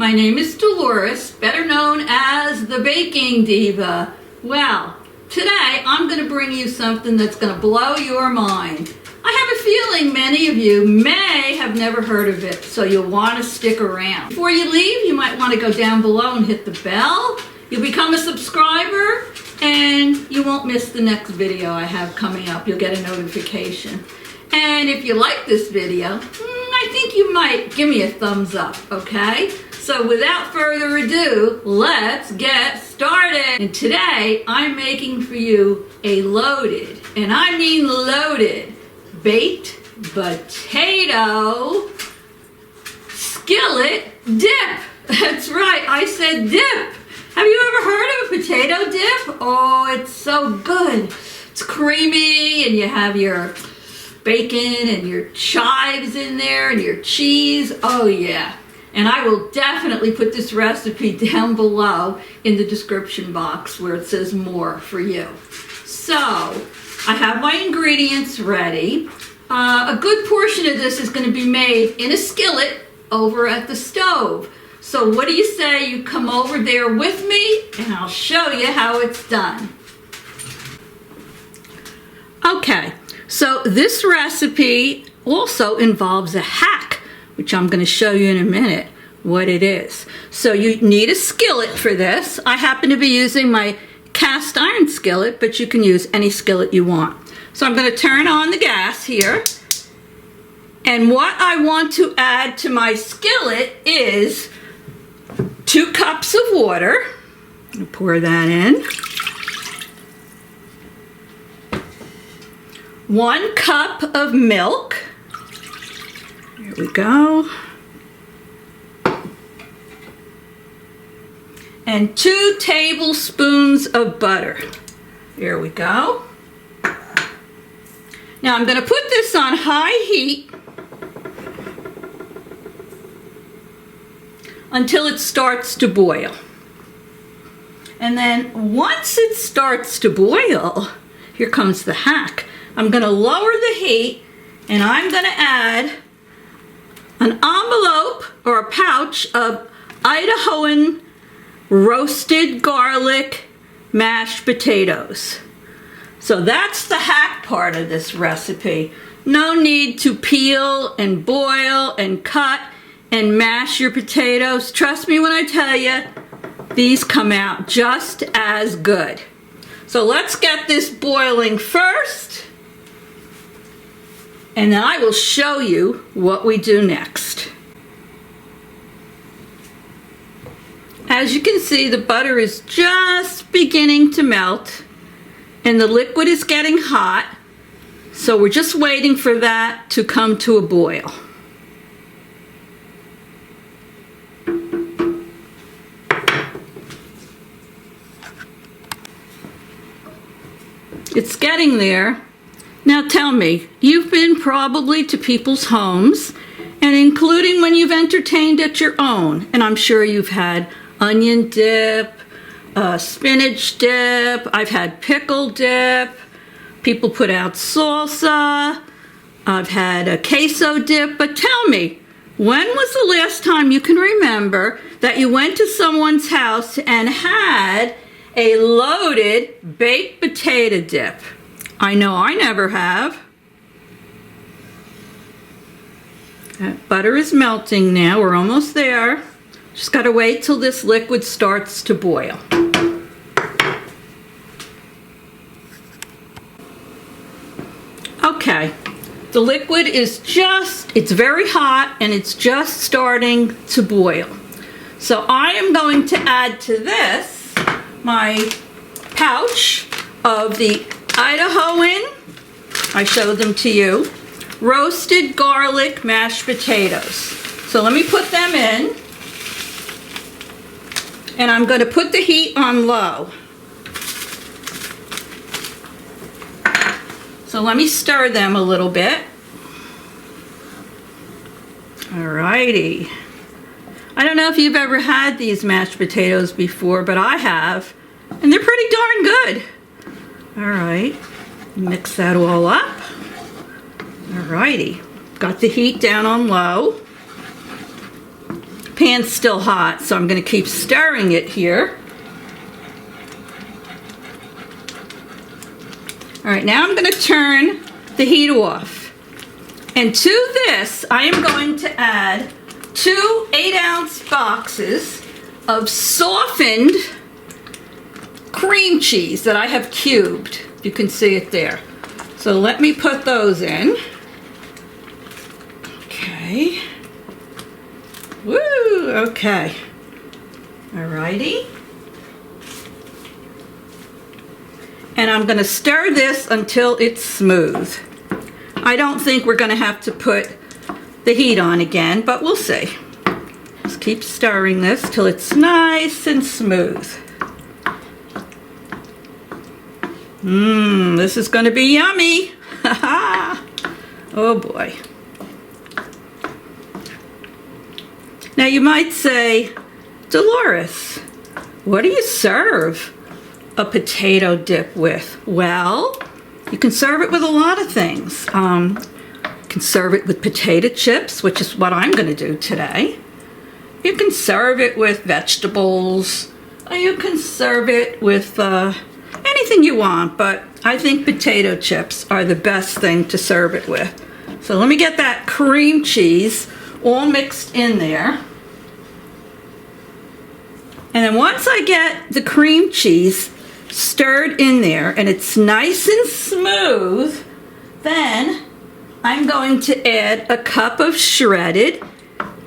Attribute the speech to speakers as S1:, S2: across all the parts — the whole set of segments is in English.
S1: My name is Dolores, better known as the Baking Diva. Well, today I'm going to bring you something that's going to blow your mind. I have a feeling many of you may have never heard of it, so you'll want to stick around. Before you leave, you might want to go down below and hit the bell. You'll become a subscriber and you won't miss the next video I have coming up. You'll get a notification. And if you like this video, I think you might give me a thumbs up, okay? So without further ado, let's get started. And today I'm making for you a loaded, and I mean loaded, baked potato skillet dip. That's right, I said dip. Have you ever heard of a potato dip? Oh, it's so good. It's creamy and you have your bacon and your chives in there and your cheese. Oh yeah. And I will definitely put this recipe down below in the description box where it says more for you. So I have my ingredients ready. A good portion of this is going to be made in a skillet over at the stove. So what do you say you come over there with me and I'll show you how it's done. Okay, so this recipe also involves a hack, which I'm going to show you in a minute what it is. So you need a skillet for this. I happen to be using my cast iron skillet, but you can use any skillet you want. So I'm going to turn on the gas here. And what I want to add to my skillet is 2 cups of water. I'll pour that in. 1 cup of milk. Here we go. And 2 tablespoons of butter. Here we go. Now I'm going to put this on high heat until it starts to boil. And then once it starts to boil, here comes the hack. I'm going to lower the heat and I'm going to add an envelope or a pouch of Idahoan roasted garlic mashed potatoes. So that's the hack part of this recipe. No need to peel and boil and cut and mash your potatoes. Trust me when I tell you, these come out just as good. So let's get this boiling first, and then I will show you what we do next. As you can see, the butter is just beginning to melt and the liquid is getting hot. So we're just waiting for that to come to a boil. It's getting there. Now tell me, you've been probably to people's homes, and including when you've entertained at your own, and I'm sure you've had onion dip, spinach dip, I've had pickle dip, people put out salsa, I've had a queso dip, but tell me, when was the last time you can remember that you went to someone's house and had a loaded baked potato dip? I know I never have. That butter is melting now. We're almost there. Just got to wait till this liquid starts to boil. Okay, the liquid is it's very hot and it's just starting to boil. So I am going to add to this my pouch of the Idahoan, I showed them to you, roasted garlic mashed potatoes. So let me put them in, and I'm going to put the heat on low. So let me stir them a little bit. Alrighty. I don't know if you've ever had these mashed potatoes before, but I have, and they're pretty darn good. Alright, mix that all up. Alrighty, got the heat down on low. Pan's still hot, so I'm going to keep stirring it here. All right, now I'm going to turn the heat off. And to this, I am going to add 2 8-ounce boxes of softened cream cheese that I have cubed. You can see it there. So let me put those in. Okay. Woo, okay. Alrighty. And I'm going to stir this until it's smooth. I don't think we're going to have to put the heat on again, but we'll see. Just keep stirring this till it's nice and smooth. This is going to be yummy. Oh boy. Now you might say, Dolores, what do you serve a potato dip with? Well, you can serve it with a lot of things. You can serve it with potato chips, which is what I'm going to do today. You can serve it with vegetables. Or you can serve it with anything you want, but I think potato chips are the best thing to serve it with. So let me get that cream cheese all mixed in there. And then once I get the cream cheese stirred in there and it's nice and smooth, then I'm going to add a cup of shredded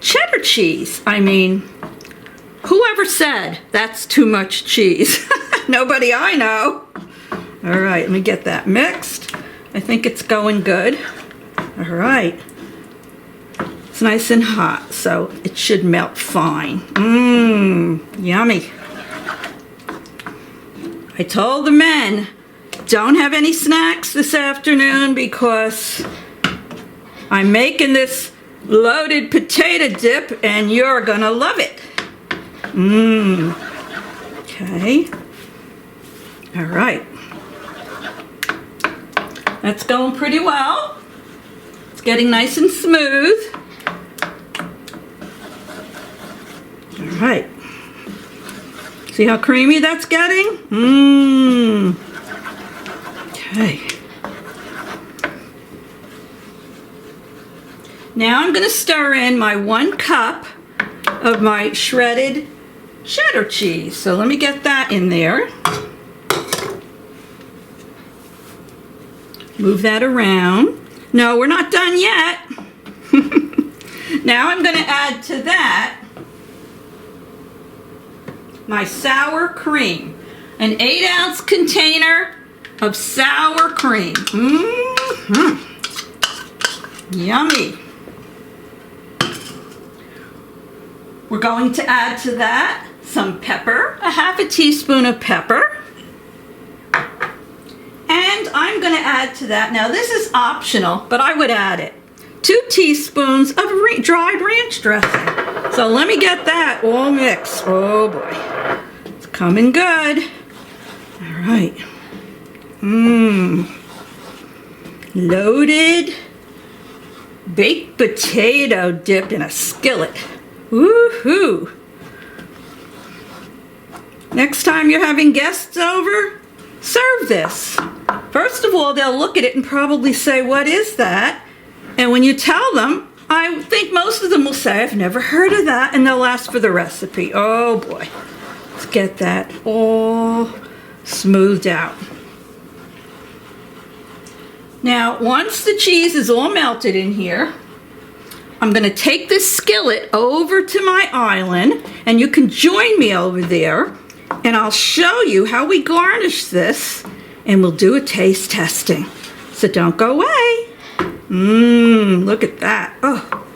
S1: cheddar cheese. I mean, whoever said that's too much cheese? Nobody I know. All right, let me get that mixed. I think it's going good. All right. It's nice and hot, so it should melt fine. Yummy. I told the men, don't have any snacks this afternoon because I'm making this loaded potato dip and you're gonna love it. Okay. All right. That's going pretty well. It's getting nice and smooth. All right. See how creamy that's getting? Okay. Now I'm going to stir in my 1 cup of my shredded cheddar cheese. So let me get that in there. Move that around. No, we're not done yet. Now I'm going to add to that my sour cream. An 8-ounce container of sour cream. Yummy. We're going to add to that some pepper, a ½ teaspoon of pepper. And I'm going to add to that, now this is optional, but I would add it, 2 teaspoons of dried ranch dressing. So let me get that all mixed. Oh boy, it's coming good. All right. Loaded baked potato dip in a skillet. Woohoo! Next time you're having guests over, serve this. First of all, they'll look at it and probably say, what is that? And when you tell them, I think most of them will say, I've never heard of that, and they'll ask for the recipe. Oh boy, let's get that all smoothed out. Now, once the cheese is all melted in here, I'm going to take this skillet over to my island, and you can join me over there, and I'll show you how we garnish this, and we'll do a taste testing. So don't go away. Look at that. Oh.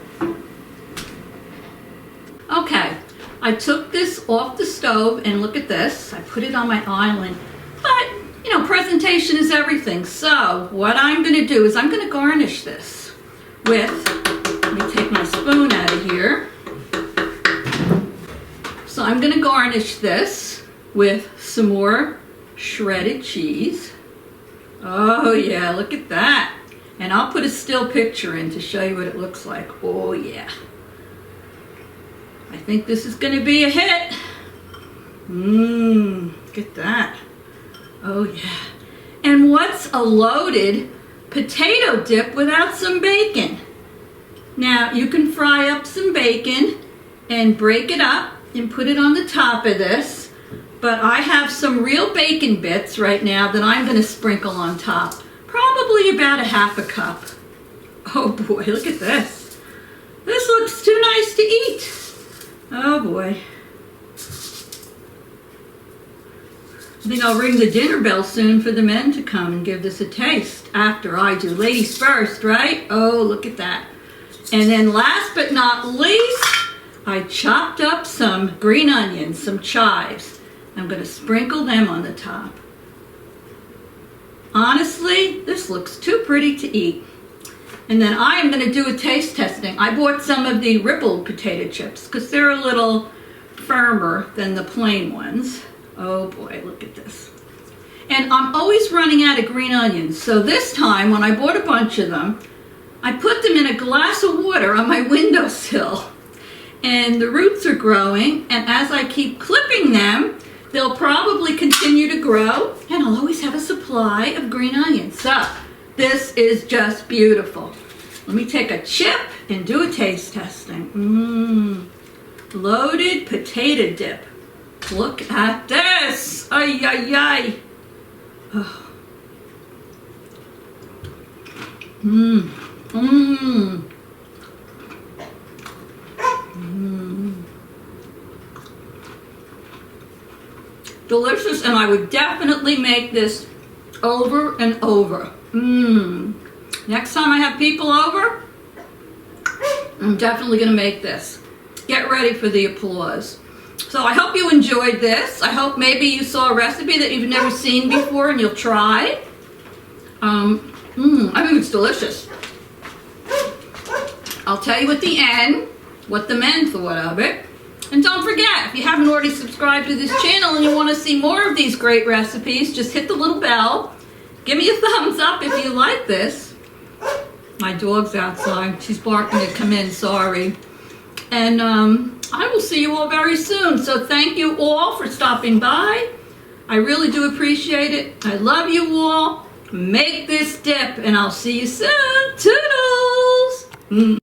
S1: Okay, I took this off the stove, and look at this. I put it on my island, but you know, presentation is everything. So what I'm going to do is I'm going to garnish this with, let me take my spoon out of here. So I'm going to garnish this with some more shredded cheese. Oh yeah, look at that. And I'll put a still picture in to show you what it looks like. Oh yeah. I think this is going to be a hit. Look at that. Oh yeah. And what's a loaded potato dip without some bacon? Now you can fry up some bacon and break it up and put it on the top of this. But I have some real bacon bits right now that I'm going to sprinkle on top. Probably about a half a cup. Oh boy, look at this. This looks too nice to eat. Oh boy. I think I'll ring the dinner bell soon for the men to come and give this a taste after I do. Ladies first, right? Oh, look at that. And then last but not least, I chopped up some green onions, some chives. I'm going to sprinkle them on the top. Honestly, this looks too pretty to eat. And then I am going to do a taste testing. I bought some of the rippled potato chips because they're a little firmer than the plain ones. Oh boy, look at this. And I'm always running out of green onions. So this time, when I bought a bunch of them, I put them in a glass of water on my windowsill. And the roots are growing, and as I keep clipping them, they'll probably continue to grow, and I'll always have a supply of green onions. So, this is just beautiful. Let me take a chip and do a taste testing. Loaded potato dip. Look at this. Ay, ay, ay. Oh. Delicious, and I would definitely make this over and over. Next time I have people over, I'm definitely going to make this. Get ready for the applause. So I hope you enjoyed this. I hope maybe you saw a recipe that you've never seen before and you'll try. I think it's delicious. I'll tell you at the end what the men thought of it. And don't forget, if you haven't already subscribed to this channel and you want to see more of these great recipes, just hit the little bell. Give me a thumbs up if you like this. My dog's outside. She's barking to come in, sorry. And I will see you all very soon. So thank you all for stopping by. I really do appreciate it. I love you all. Make this dip, and I'll see you soon. Toodles!